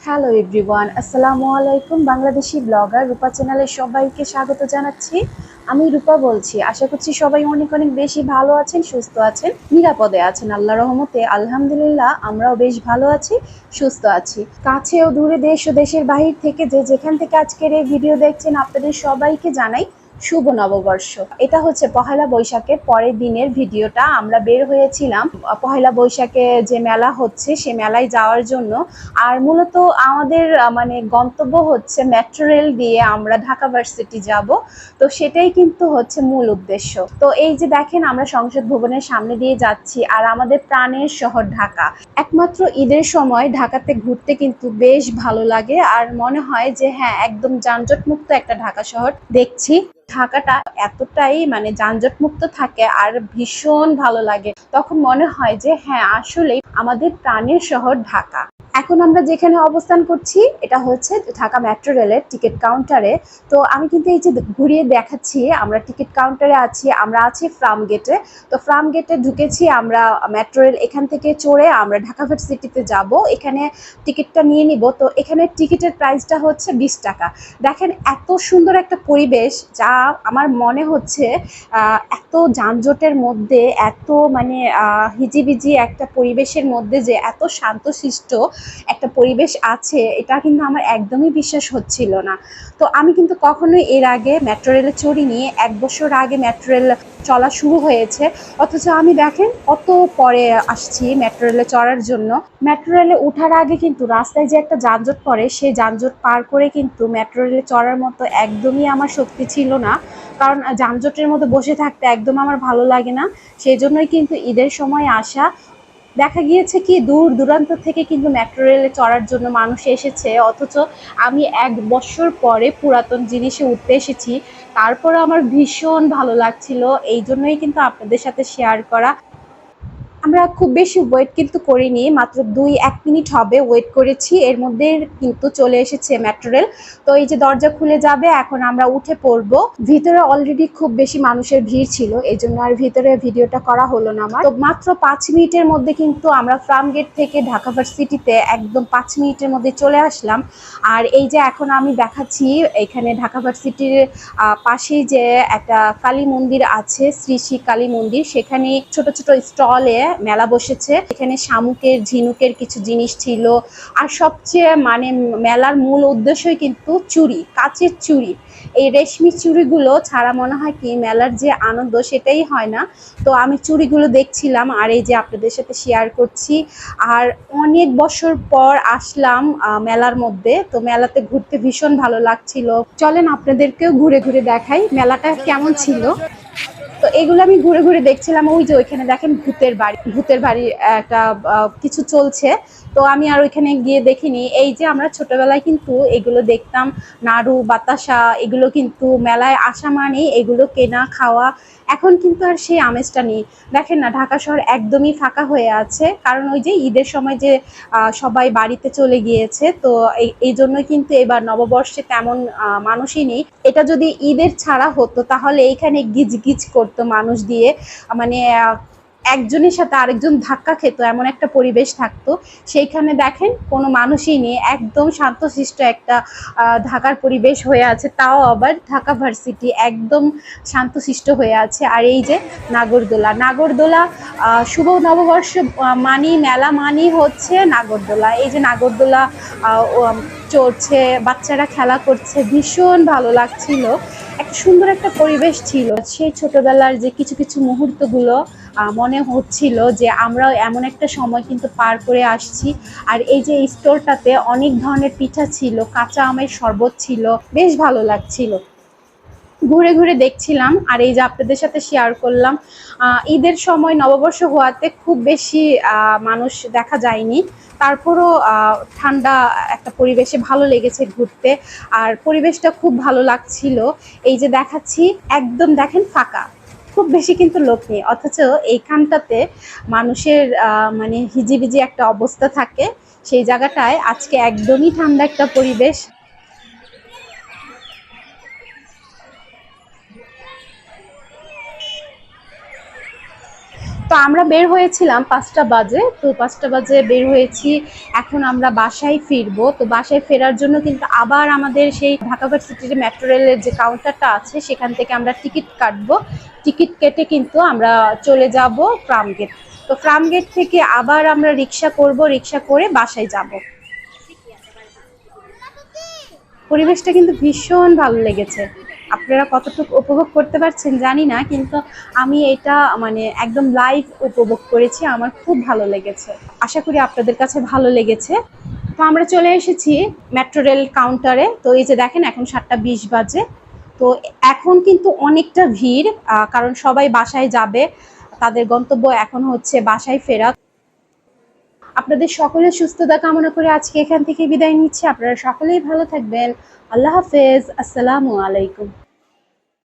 Hello everyone, আসসালামু আলাইকুম। Bangladeshi blogger রূপা চ্যানেলে সবাইকে স্বাগত জানাচ্ছি। আমি রূপা বলছি। আশা করছি সবাই অনেক অনেক বেশি ভালো আছেন, সুস্থ আছেন, নিরাপদে আছেন। আল্লাহর রহমতে আলহামদুলিল্লাহ আমরাও বেশ ভালো আছি, সুস্থ আছি। কাছে ও দূরে, দেশ ও দেশের বাহির থেকে যে যেখান থেকে আজকের এই ভিডিও দেখছেন, আপনাদের সবাইকে জানাই শুভ নববর্ষ। এটা হচ্ছে পহেলা বৈশাখের পরের দিনের ভিডিওটা। আমরা বের হয়েছিলাম পহেলা বৈশাখে যে মেলা হচ্ছে সে মেলায় যাওয়ার জন্য। আর মূলত আমাদের মানে গন্তব্য হচ্ছে মেট্রো রেল দিয়ে আমরা ঢাকা ভার্সিটি যাব। তো সেটাই কিন্তু হচ্ছে মূল উদ্দেশ্য। তো এই যে দেখেন, আমরা সংসদ ভবনের সামনে দিয়ে যাচ্ছি আর আমাদের প্রাণের শহর ঢাকা। একমাত্র ঈদের সময় ঢাকাতে ঘুরতে কিন্তু বেশ ভালো লাগে আর মনে হয় যে হ্যাঁ, একদম যানজট মুক্ত একটা ঢাকা শহর দেখছি। ঢাকাটা এতটাই মানে যানজট মুক্ত থাকে আর ভীষণ ভালো লাগে। তখন মনে হয় যে হ্যাঁ, আসলেই আমাদের প্রাণের শহর ঢাকা। এখন আমরা যেখানে অবস্থান করছি এটা হচ্ছে ঢাকা মেট্রো রেলের টিকিট কাউন্টারে। তো আমি কিন্তু এই যে ঘুরিয়ে দেখাচ্ছি, আমরা টিকিট কাউন্টারে আছি, আমরা আছি ফার্ম গেটে। তো ফার্ম গেটে ঢুকেছি আমরা। মেট্রো রেল এখান থেকে চড়ে আমরা ঢাকা ভার্সিটিতে যাব। এখানে টিকিটটা নিয়ে নিব। তো এখানে টিকিটের প্রাইসটা হচ্ছে 20 টাকা। দেখেন এত সুন্দর একটা পরিবেশ, যা আমার মনে হচ্ছে এত যানজটের মধ্যে, এত মানে হিজিবিজি একটা পরিবেশের মধ্যে যে এত শান্তশিষ্ট একটা পরিবেশ আছে, এটা কিন্তু আমার একদমই বিশ্বাস হচ্ছিল না। তো আমি কিন্তু কখনোই এর আগে মেট্রো রেলে চড়িনি। 1 বছর আগে মেট্রো রেল চলা শুরু হয়েছে, অথচ আমি দেখেন কত পরে আসছি মেট্রো রেলে চড়ার জন্য। মেট্রো রেলে ওঠার আগে কিন্তু রাস্তায় যে একটা যানজট পড়ে, সেই যানজট পার করে কিন্তু মেট্রো রেলে চড়ার মতো একদমই আমার শক্তি ছিল না। কারণ যানজটের মধ্যে বসে থাকতে একদম আমার ভালো লাগে না। সেই জন্যই কিন্তু ঈদের সময় আসা। দেখা গিয়েছে কি দূর দূরান্ত থেকে কিন্তু মেট্রো রেলে চড়ার জন্য মানুষ এসেছে, অথচ আমি 1 বছর পরে পুরাতন জিনিসে উঠতে এসেছি। তারপর আমার ভীষণ ভালো লাগছিল, এই জন্যই কিন্তু আপনাদের সাথে শেয়ার করা। আমরা খুব বেশি ওয়েট কিন্তু করিনি, মাত্র 2-1 মিনিট হবে ওয়েট করেছি, এর মধ্যে কিন্তু চলে এসেছে মেট্রো রেল। তো এই যে দরজা খুলে যাবে, এখন আমরা উঠে পড়ব। ভিতরে অলরেডি খুব বেশি মানুষের ভিড় ছিল, এই জন্য আর ভিতরে ভিডিওটা করা হলো না আমার। তো মাত্র 5 মিনিটের মধ্যে কিন্তু আমরা ফার্ম গেট থেকে ঢাকা ভার্সিটিতে একদম 5 মিনিটের মধ্যে চলে আসলাম। আর এই যে এখন আমি দেখাচ্ছি, এখানে ঢাকা ভার্সিটির পাশেই যে একটা কালী মন্দির আছে, শ্রী শ্রী কালী মন্দির, সেখানে ছোট ছোট স্টলে মেলা বসেছে। এখানে শামুকের ঝিনুকের কিছু জিনিস ছিল। আর সবচেয়ে মানে মেলার মূল উদ্দেশ্যই কিন্তু চুড়ি, কাচের চুড়ি। এই রেশমি চুড়িগুলো ছাড়া মনে হয় কি মেলার যে আনন্দ সেটাই হয় না। তো আমি চুড়িগুলো দেখছিলাম আর এই যে আপনাদের সাথে শেয়ার করছি। আর অনেক বছর পর আসলাম মেলার মধ্যে। তো মেলাতে ঘুরতে ভীষণ ভালো লাগছিল। চলেন আপনাদেরকেও ঘুরে ঘুরে দেখাই মেলাটা কেমন ছিল। তো এগুলো আমি ঘুরে ঘুরে দেখছিলাম। ওই যে ওইখানে দেখেন ভূতের বাড়ি, ভূতের বাড়ি একটা কিছু চলছে। তো আমি আর ওইখানে গিয়ে দেখিনি। এই যে আমরা ছোটবেলায় কিন্তু এগুলো দেখতাম, নাড়ু বাতাসা, এগুলো কিন্তু মেলায় আসা মানেই এগুলো কেনা খাওয়া। এখন কিন্তু আর সেই আমেজটা নেই। দেখেন না, ঢাকা শহর একদমই ফাঁকা হয়ে আছে, কারণ ওই যে ঈদের সময় যে সবাই বাড়িতে চলে গিয়েছে। তো এই জন্য কিন্তু এবার নববর্ষে তেমন মানুষই নেই। এটা যদি ঈদের ছাড়া হতো তাহলে এইখানে গিজ গিজ করতো মানুষ দিয়ে, মানে একজনের সাথে আরেকজন ধাক্কা খেত, এমন একটা পরিবেশ থাকতো। সেইখানে দেখেন কোনো মানুষই নেই, একদম শান্তশিষ্ট একটা ঢাকার পরিবেশ হয়ে আছে। তাও আবার ঢাকা ভার্সিটি একদম শান্তশিষ্ট হয়ে আছে। আর এই যে নাগরদোলা, নাগরদোলা শুভ নববর্ষ মানি, মেলা মানি হচ্ছে নাগরদোলা। এই যে নাগরদোলা চড়ছে, বাচ্চারা খেলা করছে, ভীষণ ভালো লাগছিল। একটা সুন্দর একটা পরিবেশ ছিল। সেই ছোটবেলার যে কিছু কিছু মুহূর্তগুলো মনে হচ্ছিল যে আমরাও এমন একটা সময় কিন্তু পার করে আসছি। আর এই যে স্টোরটাতে অনেক ধরনের পিঠা ছিল, কাঁচা আমের শরবত ছিল, বেশ ভালো লাগছিল। ঘুরে ঘুরে দেখছিলাম আর এই যে আপনাদের সাথে শেয়ার করলাম। ঈদের সময় নববর্ষ হওয়াতে খুব বেশি মানুষ দেখা যায়নি। তারপরও ঠান্ডা একটা পরিবেশে ভালো লেগেছে ঘুরতে। আর পরিবেশটা খুব ভালো লাগছিল। এই যে দেখাচ্ছি, একদম দেখেন ফাঁকা, খুব বেশি কিন্তু লোক নেই, অথচ এইখানটাতে মানুষের মানে হিজিবিজি একটা অবস্থা থাকে। সেই জায়গাটায় আজকে একদমই ঠান্ডা একটা পরিবেশ। তো আমরা বের হয়েছিলাম 5টা বাজে, তো 5টা বাজে বের হয়েছি। এখন আমরা বাসায় ফিরবো। তো বাসায় ফেরার জন্য কিন্তু আবার আমাদের সেই ঢাকা ভার্সিটির মেট্রো রেলের যে কাউন্টারটা আছে সেখান থেকে আমরা টিকিট কাটবো। টিকিট কেটে কিন্তু আমরা চলে যাব ফার্মগেট। তো ফার্মগেট থেকে আবার আমরা রিক্সা করব, রিক্সা করে বাসায় যাব। পরিবেশটা কিন্তু ভীষণ ভালো লেগেছে। আপনারা কতটুকু উপভোগ করতে পারছেন জানি না, কিন্তু আমি এটা মানে একদম লাইভ উপভোগ করেছি। আমার খুব ভালো লেগেছে। আশা করি আপনাদের কাছে ভালো লেগেছে। তো আমরা চলে এসেছি মেট্রো রেল কাউন্টারে। তো এই যে দেখেন এখন 7টা 20 বাজে। তো এখন কিন্তু অনেকটা ভিড়, কারণ সবাই বাসায় যাবে। তাদের গন্তব্য এখন হচ্ছে বাসায় ফেরা। আপনাদের সকলের সুস্থতা কামনা করে আজকে এখান থেকে বিদায় নিচ্ছি। আপনারা সকলেই ভালো থাকবেন। আল্লাহ হাফেজ। আসসালামু আলাইকুম।